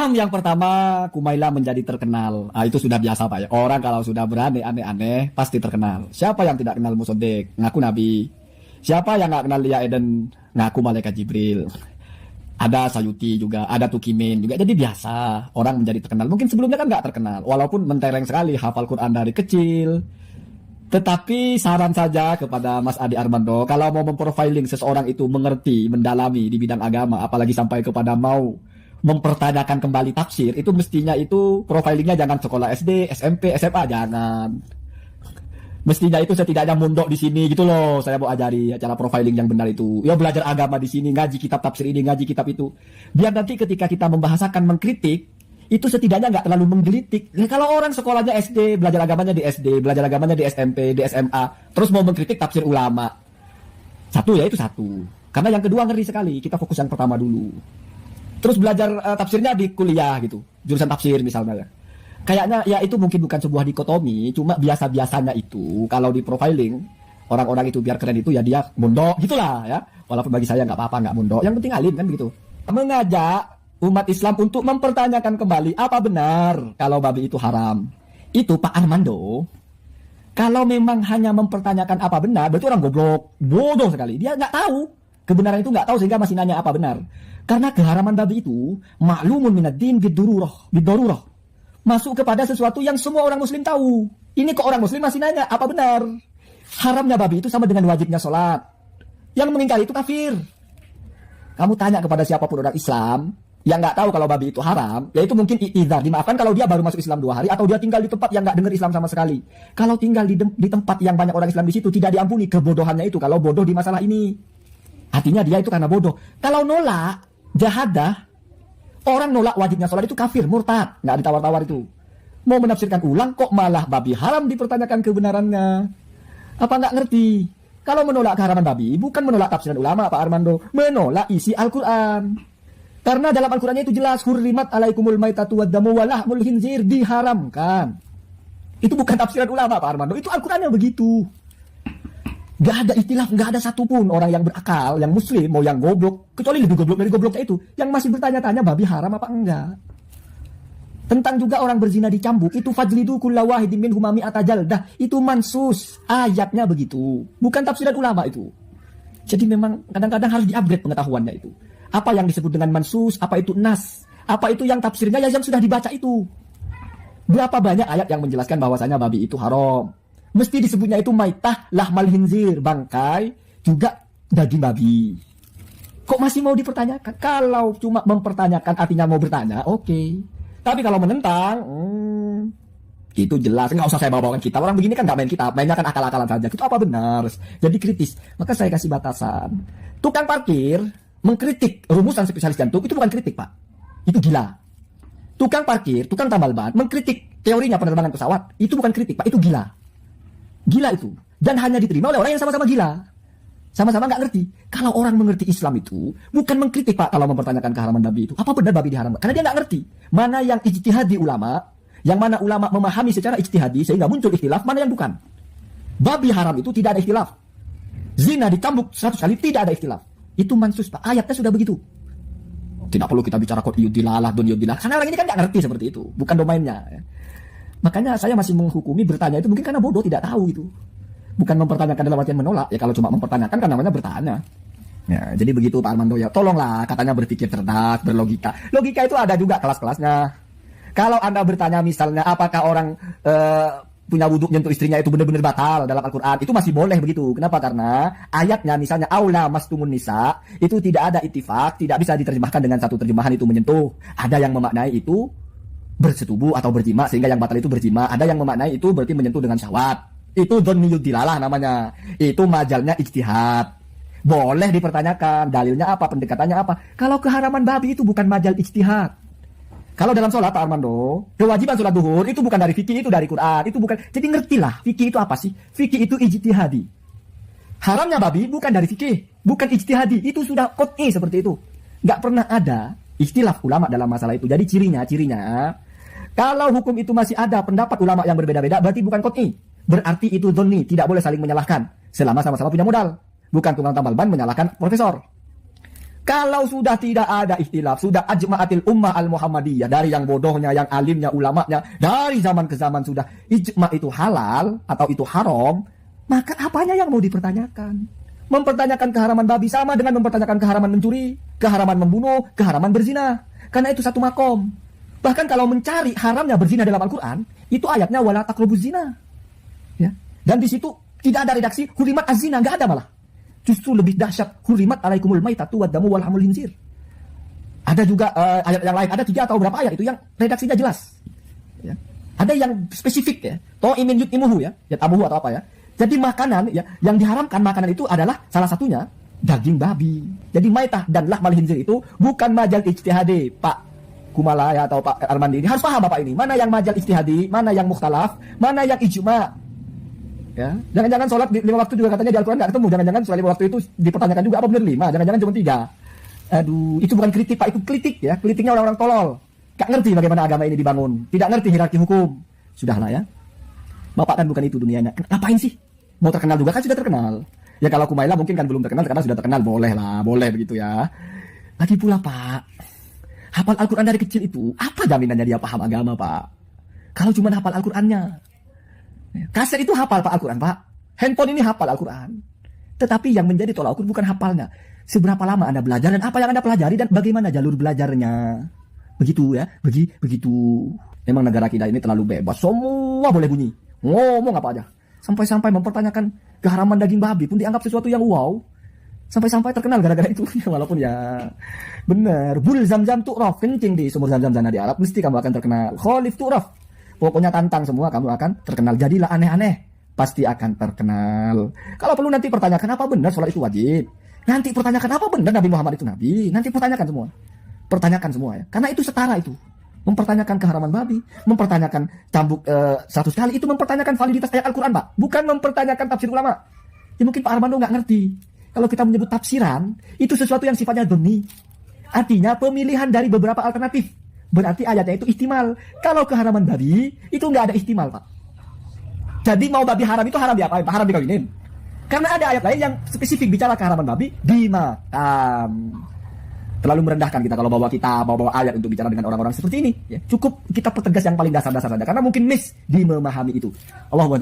Naam, yang pertama Kumaila menjadi terkenal. Itu sudah biasa Pak ya. Orang kalau sudah berani aneh-aneh pasti terkenal. Siapa yang tidak kenal Musodik ngaku Nabi? Siapa yang nggak kenal Lia Eden ngaku Malaikat Jibril? Ada Sayuti juga, ada Tukimin juga. Jadi biasa orang menjadi terkenal. Mungkin sebelumnya kan nggak terkenal, walaupun mentereng sekali hafal Quran dari kecil. Tetapi saran saja kepada Mas Adi Armando, kalau mau memprofiling seseorang itu mengerti, mendalami di bidang agama, apalagi sampai kepada mau mempertanyakan kembali tafsir, itu mestinya itu profilingnya jangan sekolah SD, SMP, SMA, jangan. Mestinya itu setidaknya mondok di sini gitu loh. Saya mau ajari cara profiling yang benar itu. Ya belajar agama di sini, ngaji kitab tafsir ini, ngaji kitab itu. Biar nanti ketika kita membahasakan, mengkritik, itu setidaknya nggak terlalu menggelitik. Nah, kalau orang sekolahnya SD, belajar agamanya di SD, belajar agamanya di SMP, di SMA, terus mau mengkritik tafsir ulama. Satu ya itu satu. Karena yang kedua ngeri sekali. Kita fokus yang pertama dulu. Terus belajar tafsirnya di kuliah gitu. Jurusan tafsir misalnya. Kayaknya ya itu mungkin bukan sebuah dikotomi, cuma biasa-biasanya itu kalau di profiling orang-orang itu biar keren itu ya dia mondok gitulah ya. Walaupun bagi saya nggak apa-apa nggak mondok, yang penting alim kan begitu. Mengajak umat Islam untuk mempertanyakan kembali apa benar kalau babi itu haram. Itu Pak Armando. Kalau memang hanya mempertanyakan apa benar, berarti orang goblok, bodoh sekali. Dia nggak tahu kebenaran itu, nggak tahu sehingga masih nanya apa benar. Karena keharaman babi itu maklumun minad-din bid-darurah. Masuk kepada sesuatu yang semua orang muslim tahu. Ini kok orang muslim masih nanya, apa benar? Haramnya babi itu sama dengan wajibnya sholat. Yang mengingkari itu kafir. Kamu tanya kepada siapapun orang Islam yang nggak tahu kalau babi itu haram, yaitu mungkin i'tidzar, dimaafkan kalau dia baru masuk Islam 2 hari, atau dia tinggal di tempat yang nggak dengar Islam sama sekali. Kalau tinggal di tempat yang banyak orang Islam di situ, tidak diampuni kebodohannya itu, kalau bodoh di masalah ini. Artinya dia itu karena bodoh. Kalau nolak, jahadah, orang nolak wajibnya sholat itu kafir, murtad, nggak ditawar-tawar itu. Mau menafsirkan ulang kok malah babi haram dipertanyakan kebenarannya. Apa nggak ngerti? Kalau menolak keharaman babi, bukan menolak tafsiran ulama Pak Armando, menolak isi Al-Quran. Karena dalam Al-Qurannya itu jelas, hurrimat alaikumul maitatu waddamu wa lahmul khinzir, diharamkan. Itu bukan tafsiran ulama Pak Armando, itu Al-Qurannya begitu. Gak ada istilah, gak ada satupun orang yang berakal, yang muslim, mau yang goblok, kecuali lebih goblok dari gobloknya itu, yang masih bertanya-tanya babi haram apa enggak. Tentang juga orang berzina dicambuk, itu fajlidu kulla wahidin minhum mi'ata jaldah, itu mansus, ayatnya begitu, bukan tafsiran ulama itu. Jadi memang kadang-kadang harus di-upgrade pengetahuannya itu. Apa yang disebut dengan mansus, apa itu nas, apa itu yang tafsirnya ya yang sudah dibaca itu. Berapa banyak ayat yang menjelaskan bahwasanya babi itu haram. Mesti disebutnya itu maitah lahmal hinzir, bangkai, juga daging babi. Kok masih mau dipertanyakan? Kalau cuma mempertanyakan artinya mau bertanya, oke. Tapi kalau menentang, itu jelas. Nggak usah saya bawa-bawakan kitab. Orang begini kan nggak main kitab, mainnya kan akal-akalan saja. Itu apa benar? Jadi kritis. Maka saya kasih batasan. Tukang parkir mengkritik rumusan spesialis jantung, itu bukan kritik Pak. Itu gila. Tukang parkir, tukang tambal ban, mengkritik teorinya penerbangan pesawat, itu bukan kritik Pak, itu gila. Gila itu. Dan hanya diterima oleh orang yang sama-sama gila. Sama-sama nggak ngerti. Kalau orang mengerti Islam itu, bukan mengkritik Pak kalau mempertanyakan keharaman babi itu. Apa benar babi diharamkan? Karena dia nggak ngerti. Mana yang ijtihadi ulama, yang mana ulama memahami secara ijtihadi sehingga muncul ikhtilaf, mana yang bukan. Babi haram itu tidak ada ikhtilaf. Zina dicambuk 100 kali tidak ada ikhtilaf. Itu mansus Pak. Ayatnya sudah begitu. Tidak perlu kita bicara kod yudilalah, don yudilah. Karena orang ini kan nggak ngerti seperti itu. Bukan domainnya. Makanya saya masih menghukumi bertanya itu mungkin karena bodoh, tidak tahu itu. Bukan mempertanyakan dalam artian menolak. Ya kalau cuma mempertanyakan kan namanya bertanya. Ya, jadi begitu Pak Armando ya. Tolonglah katanya berpikir cerdas, berlogika. Logika itu ada juga kelas-kelasnya. Kalau Anda bertanya misalnya apakah orang punya wudhu nyentuh istrinya itu benar-benar batal dalam Al-Quran, itu masih boleh begitu. Kenapa? Karena ayatnya misalnya aula mastumun nisa itu tidak ada ittifaq, tidak bisa diterjemahkan dengan satu terjemahan itu menyentuh. Ada yang memaknai itu bersetubuh atau berjima sehingga yang batal itu berjima. Ada yang memaknai itu berarti menyentuh dengan syahwat. Itu dhanniyud dilalah namanya. Itu majalnya ijtihad. Boleh dipertanyakan dalilnya apa, pendekatannya apa. Kalau keharaman babi itu bukan majal ijtihad. Kalau dalam sholat Pak Armando, kewajiban sholat duhur itu bukan dari fikih, itu dari Quran, itu bukan. Jadi ngertilah fikih itu apa sih? Fikih itu ijtihadi. Haramnya babi bukan dari fikih, bukan ijtihadi, itu sudah qot'i seperti itu. Nggak pernah ada ikhtilaf ulama dalam masalah itu. Jadi cirinya, kalau hukum itu masih ada pendapat ulama yang berbeda-beda, berarti bukan qot'i. Berarti itu dhonni, tidak boleh saling menyalahkan selama sama-sama punya modal. Bukan tukang tambal ban menyalahkan profesor. Kalau sudah tidak ada ikhtilaf, sudah ajma'atil ummah al-Muhammadiyah, dari yang bodohnya, yang alimnya, ulamanya, dari zaman ke zaman sudah ijma' itu halal atau itu haram, maka apanya yang mau dipertanyakan? Mempertanyakan keharaman babi sama dengan mempertanyakan keharaman mencuri, keharaman membunuh, keharaman berzina. Karena itu satu makom. Bahkan kalau mencari haramnya berzina dalam Al-Quran, itu ayatnya wala taqrabuz zina. Ya. Dan di situ tidak ada redaksi hurimat az-zina, nggak ada malah. Justru lebih dahsyat hurimat alaikumul maitatu waddamu wal hamul khinzir. Ada juga ayat yang lain, ada 3 atau berapa ayat itu yang redaksinya jelas. Ya. Ada yang spesifik ya. To'imin yut'imuhu ya, yat'amuhu atau apa ya. Jadi makanan ya yang diharamkan makanan itu adalah salah satunya daging babi. Jadi maitah dan lahmal khinzir itu bukan majal ijtihadi, Pak Kumala ya, atau Pak Armandi. Ini harus paham Bapak ini. Mana yang majal ijtihadi, mana yang mukhtalaf, mana yang ijma'. Ya, jangan-jangan sholat 5 waktu juga katanya di Al-Quran nggak ketemu. Jangan-jangan sholat 5 waktu itu dipertanyakan juga apa benar 5. Jangan-jangan cuma 3. Aduh, itu bukan kritik Pak, itu kritik ya. Kritiknya orang-orang tolol. Gak ngerti bagaimana agama ini dibangun. Tidak ngerti hierarki hukum. Sudahlah ya. Bapak kan bukan itu dunianya. Ngapain sih? Mau terkenal juga kan sudah terkenal. Ya kalau Kumaila mungkin kan belum terkenal, karena sudah terkenal. Boleh lah, boleh begitu ya. Lagi pula Pak, hafal Al-Quran dari kecil itu, apa jaminannya dia paham agama Pak? Kalau cuma hafal Al-Qurannya. Kaset itu hafal Pak Al-Quran Pak. Handphone ini hafal Al-Quran. Tetapi yang menjadi tolak ukur bukan hafalnya. Seberapa lama Anda belajar dan apa yang Anda pelajari dan bagaimana jalur belajarnya. Begitu ya. Begitu. Memang negara kita ini terlalu bebas. Semua boleh bunyi. Ngomong apa aja. Sampai-sampai mempertanyakan keharaman daging babi pun dianggap sesuatu yang wow. Sampai-sampai terkenal gara-gara itu. Walaupun ya benar. Bul zam-zam tu'raf. Kencing di sumur zam-zam sana di Arab. Mesti kamu akan terkenal. Khalif tu'raf. Pokoknya tantang semua, kamu akan terkenal. Jadilah aneh-aneh, pasti akan terkenal. Kalau perlu nanti pertanyakan apa benar sholat itu wajib. Nanti pertanyakan apa benar Nabi Muhammad itu Nabi. Nanti pertanyakan semua. Pertanyakan semua ya. Karena itu setara itu. Mempertanyakan keharaman babi, mempertanyakan cambuk 100 kali, itu mempertanyakan validitas ayat Al-Quran Pak. Bukan mempertanyakan tafsir ulama. Ya mungkin Pak Armando nggak ngerti. Kalau kita menyebut tafsiran, itu sesuatu yang sifatnya doni. Artinya pemilihan dari beberapa alternatif. Berarti ayatnya itu ihtimal. Kalau keharaman babi, itu nggak ada ihtimal, Pak. Jadi mau babi haram itu haram diapain? Pak, haram dikawinin. Karena ada ayat lain yang spesifik bicara keharaman babi dimakan. Terlalu merendahkan kita kalau bawa kitab, bawa ayat untuk bicara dengan orang-orang seperti ini. Ya, cukup kita pertegas yang paling dasar-dasar saja. Karena mungkin miss di memahami itu. Allahumma